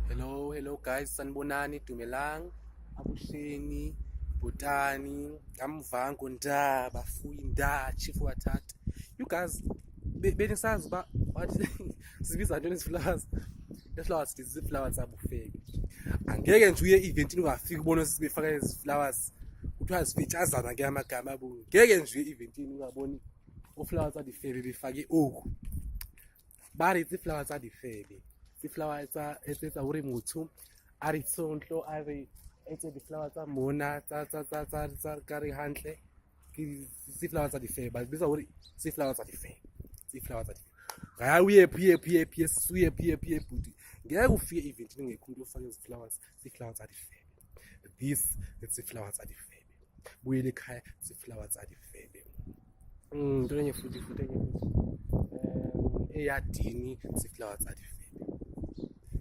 Hello guys, sanibonani, Dumelang, Abusheni, Botani, Amvango Nda, Bafuyi Nda, Chief Watata. You guys, benisazi ba wathi sibiza ntoni flowers. The flowers is flowers abufeki. Angeke nje uye eventini ungafika ubone sibefaka ezi flowers. Kuthiwa sifetshazana ke amagama abungu. Ngeke nje uye eventini ungaboni flowers adifebe befake oku. Bari tsi flowers adifebe. The flowers it's a uri mutu ari sontlo ari etse di flowers tsa mona tsa kare hantle ke flowers tsa di fe but bisa uri si flowers tsa di fe ga uye pie suye pie buti ngeke ufike event ningekho ufake ezi flowers tsa di fe this it's flowers tsa di fe buyele ekhaya si flowers tsa di fe into enye futhi eyadini si flowers tsa di fe